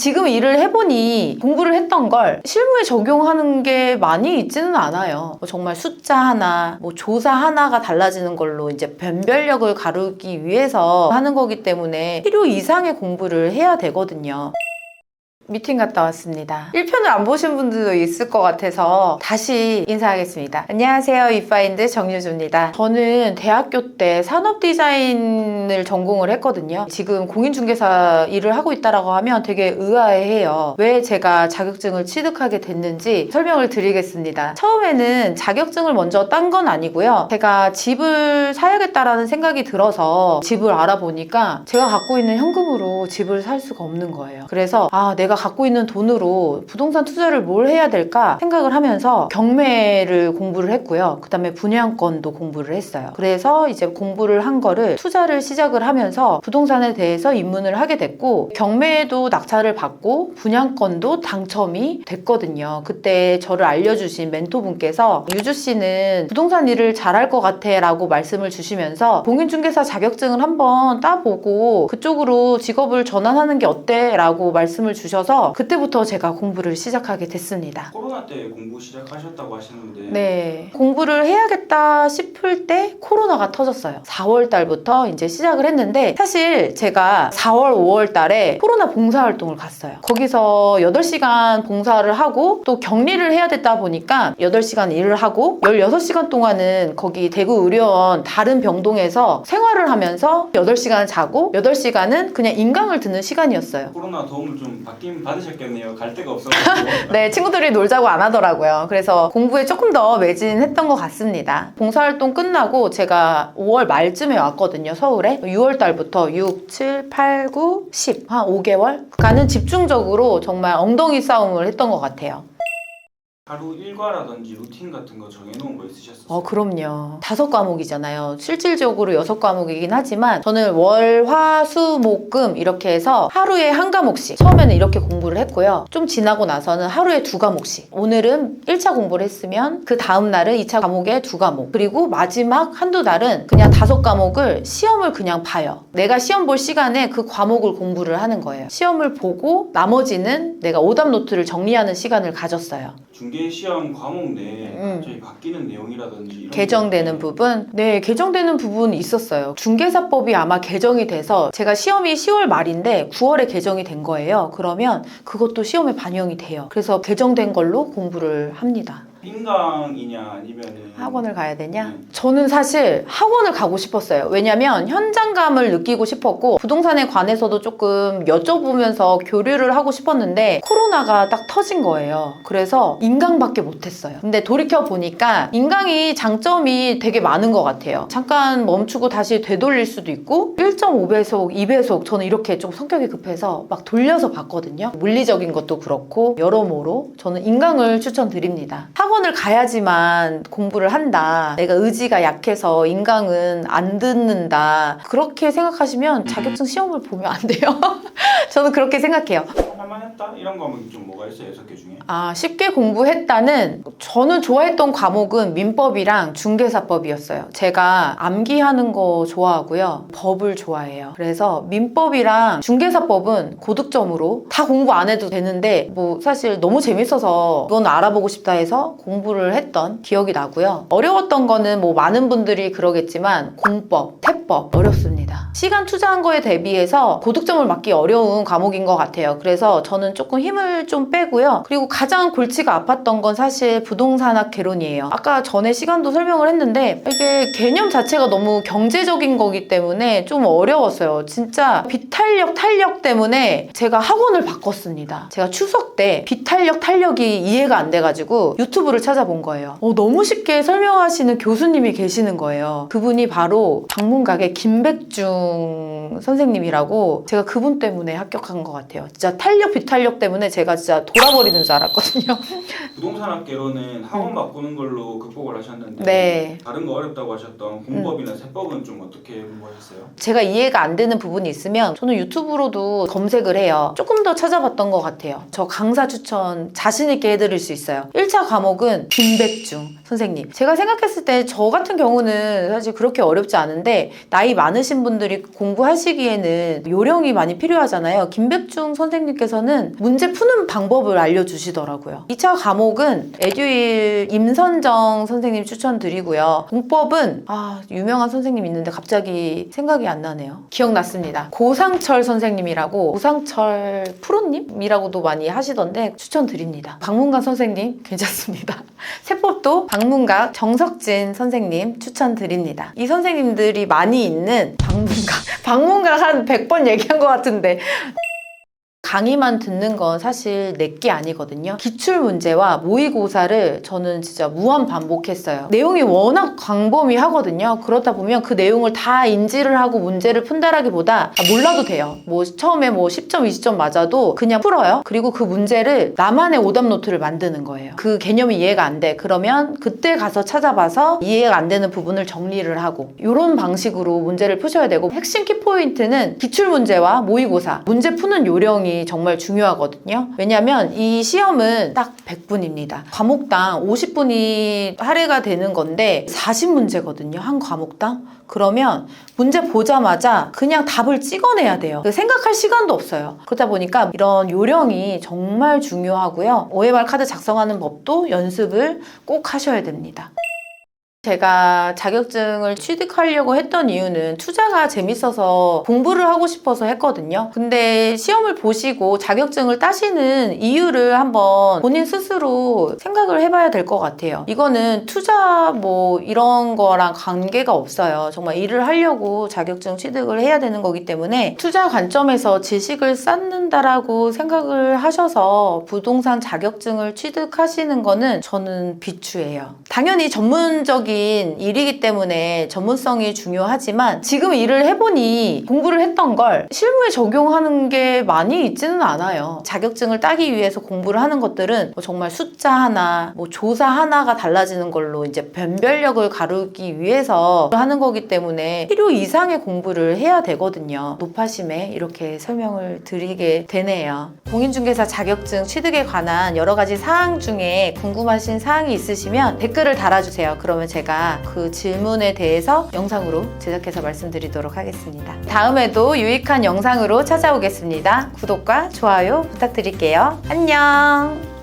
지금 일을 해보니 공부를 했던 걸 실무에 적용하는 게 많이 있지는 않아요. 정말 숫자 하나, 뭐 조사 하나가 달라지는 걸로 이제 변별력을 가르기 위해서 하는 거기 때문에 필요 이상의 공부를 해야 되거든요. 미팅 갔다 왔습니다. 1편을 안 보신 분들도 있을 것 같아서 다시 인사하겠습니다. 안녕하세요. 이파인드 정유주입니다. 저는 대학교 때 산업디자인을 전공을 했거든요. 지금 공인중개사 일을 하고 있다고 하면 되게 의아해해요. 왜 제가 자격증을 취득하게 됐는지 설명을 드리겠습니다. 처음에는 자격증을 먼저 딴 건 아니고요. 제가 집을 사야겠다라는 생각이 들어서 집을 알아보니까 제가 갖고 있는 현금으로 집을 살 수가 없는 거예요. 그래서 내가 갖고 있는 돈으로 부동산 투자를 뭘 해야 될까 생각을 하면서 경매를 공부를 했고요. 그 다음에 분양권도 공부를 했어요. 그래서 이제 공부를 한 거를 투자를 시작을 하면서 부동산에 대해서 입문을 하게 됐고, 경매에도 낙찰을 받고 분양권도 당첨이 됐거든요. 그때 저를 알려주신 멘토분께서 유주 씨는 부동산 일을 잘할 것 같아 라고 말씀을 주시면서 공인중개사 자격증을 한번 따보고 그쪽으로 직업을 전환하는 게 어때? 라고 말씀을 주셔서 그때부터 제가 공부를 시작하게 됐습니다. 코로나 때 공부 시작하셨다고 하시는데 네, 공부를 해야겠다 싶을 때 코로나가 터졌어요. 4월 달부터 이제 시작을 했는데, 사실 제가 4월, 5월 달에 코로나 봉사활동을 갔어요. 거기서 8시간 봉사를 하고 또 격리를 해야 됐다 보니까 8시간 일을 하고 16시간 동안은 거기 대구의료원 다른 병동에서 생활을 하면서 8시간 자고 8시간은 그냥 인강을 듣는 시간이었어요. 코로나 도움을 좀 받으셨겠네요. 갈 데가 없어가지고. 네, 친구들이 놀자고 안 하더라고요. 그래서 공부에 조금 더 매진했던 것 같습니다. 봉사활동 끝나고 제가 5월 말쯤에 왔거든요, 서울에. 6월 달부터 6, 7, 8, 9, 10, 한 5개월간은 집중적으로 정말 엉덩이 싸움을 했던 것 같아요. 하루 일과라든지 루틴 같은 거 정해놓은 거 있으셨어요? 그럼요. 5과목이잖아요. 실질적으로 6과목이긴 하지만 저는 월, 화, 수, 목, 금 이렇게 해서 하루에 한 과목씩, 처음에는 이렇게 공부를 했고요. 좀 지나고 나서는 하루에 2과목씩. 오늘은 1차 공부를 했으면 그 다음 날은 2차 과목에 2과목. 그리고 마지막 한두 달은 그냥 5과목을 시험을 그냥 봐요. 내가 시험 볼 시간에 그 과목을 공부를 하는 거예요. 시험을 보고 나머지는 내가 오답 노트를 정리하는 시간을 가졌어요. 중개시험 과목 내에 갑자기 바뀌는 내용이라든지 이런 개정되는 부분? 네, 개정되는 부분이 있었어요. 중개사법이 아마 개정이 돼서, 제가 시험이 10월 말인데 9월에 개정이 된 거예요. 그러면 그것도 시험에 반영이 돼요. 그래서 개정된 걸로 공부를 합니다. 인강이냐 아니면은 학원을 가야 되냐? 저는 사실 학원을 가고 싶었어요. 왜냐면 현장감을 느끼고 싶었고 부동산에 관해서도 조금 여쭤보면서 교류를 하고 싶었는데 코로나가 딱 터진 거예요. 그래서 인강밖에 못했어요. 근데 돌이켜보니까 인강이 장점이 되게 많은 것 같아요. 잠깐 멈추고 다시 되돌릴 수도 있고 1.5배속, 2배속, 저는 이렇게 좀 성격이 급해서 막 돌려서 봤거든요. 물리적인 것도 그렇고 여러모로 저는 인강을 추천드립니다. 학원을 가야지만 공부를 한다, 내가 의지가 약해서 인강은 안 듣는다, 그렇게 생각하시면 자격증 시험을 보면 안 돼요. 저는 그렇게 생각해요. 하나만 했다? 이런 과목이 좀 뭐가 있어요? 6개 중에? 쉽게 공부했다는, 저는 좋아했던 과목은 민법이랑 중개사법이었어요. 제가 암기하는 거 좋아하고요. 법을 좋아해요. 그래서 민법이랑 중개사법은 고득점으로 다 공부 안 해도 되는데, 뭐 사실 너무 재밌어서 이건 알아보고 싶다 해서 공부를 했던 기억이 나고요. 어려웠던 거는 뭐 많은 분들이 그러겠지만 공법, 태법 어렵습니다. 시간 투자한 거에 대비해서 고득점을 맞기 어려운 과목인 것 같아요. 그래서 저는 조금 힘을 좀 빼고요. 그리고 가장 골치가 아팠던 건 사실 부동산학 개론이에요. 아까 전에 시간도 설명을 했는데 이게 개념 자체가 너무 경제적인 거기 때문에 좀 어려웠어요. 진짜 비탄력, 탄력 때문에 제가 학원을 바꿨습니다. 제가 추석 때 비탄력, 탄력이 이해가 안 돼가지고 유튜브를 찾아본 거예요. 너무 쉽게 설명하시는 교수님이 계시는 거예요. 그분이 바로 방문가게 김백중 선생님이라고, 제가 그분 때문에 합격한 것 같아요. 진짜 탄력, 비탄력 때문에 제가 진짜 돌아버리는 줄 알았거든요. 부동산학개론은 학원 바꾸는 걸로 극복을 하셨는데 네. 다른 거 어렵다고 하셨던 공법이나 세법은 좀 어떻게 공부하셨어요? 제가 이해가 안 되는 부분이 있으면 저는 유튜브로도 검색을 해요. 조금 더 찾아봤던 것 같아요. 저 강사 추천 자신 있게 해드릴 수 있어요. 1차 과목은 김백중 선생님. 제가 생각했을 때 저 같은 경우는 사실 그렇게 어렵지 않은데 나이 많으신 분들이 공부하시기에는 요령이 많이 필요하잖아요. 김백중 선생님께서 선생님께서는 문제 푸는 방법을 알려주시더라고요. 2차 과목은 에듀윌 임선정 선생님 추천드리고요. 공법은 유명한 선생님 있는데 갑자기 생각이 안 나네요. 기억났습니다. 고상철 선생님이라고, 고상철 프로님이라고도 많이 하시던데 추천드립니다. 박문관 선생님 괜찮습니다. 세법도 박문각 정석진 선생님 추천드립니다. 이 선생님들이 많이 있는 박문각 한 100번 얘기한 것 같은데 강의만 듣는 건 사실 내게 아니거든요. 기출문제와 모의고사를 저는 진짜 무한 반복했어요. 내용이 워낙 광범위하거든요. 그렇다 보면 그 내용을 다 인지를 하고 문제를 푼다라기보다 몰라도 돼요. 처음에 10점, 20점 맞아도 그냥 풀어요. 그리고 그 문제를 나만의 오답 노트를 만드는 거예요. 그 개념이 이해가 안 돼. 그러면 그때 가서 찾아봐서 이해가 안 되는 부분을 정리를 하고, 이런 방식으로 문제를 푸셔야 되고, 핵심 키포인트는 기출문제와 모의고사, 문제 푸는 요령이 정말 중요하거든요. 왜냐면 이 시험은 딱 100분입니다. 과목당 50분이 할애가 되는 건데 40문제거든요. 한 과목당. 그러면 문제 보자마자 그냥 답을 찍어내야 돼요. 생각할 시간도 없어요. 그러다 보니까 이런 요령이 정말 중요하고요. OMR 카드 작성하는 법도 연습을 꼭 하셔야 됩니다. 제가 자격증을 취득하려고 했던 이유는 투자가 재밌어서 공부를 하고 싶어서 했거든요. 근데 시험을 보시고 자격증을 따시는 이유를 한번 본인 스스로 생각을 해봐야 될 것 같아요. 이거는 투자 이런 거랑 관계가 없어요. 정말 일을 하려고 자격증 취득을 해야 되는 거기 때문에 투자 관점에서 지식을 쌓는다라고 생각을 하셔서 부동산 자격증을 취득하시는 거는 저는 비추해요. 당연히 전문적인 일이기 때문에 전문성이 중요하지만 지금 일을 해보니 공부를 했던 걸 실무에 적용하는 게 많이 있지는 않아요. 자격증을 따기 위해서 공부를 하는 것들은 정말 숫자 하나, 조사 하나가 달라지는 걸로 이제 변별력을 가르기 위해서 하는 거기 때문에 필요 이상의 공부를 해야 되거든요. 노파심에 이렇게 설명을 드리게 되네요. 공인중개사 자격증 취득에 관한 여러 가지 사항 중에 궁금하신 사항이 있으시면 댓글을 달아주세요. 그러면 제가 그 질문에 대해서 영상으로 제작해서 말씀드리도록 하겠습니다. 다음에도 유익한 영상으로 찾아오겠습니다. 구독과 좋아요 부탁드릴게요. 안녕!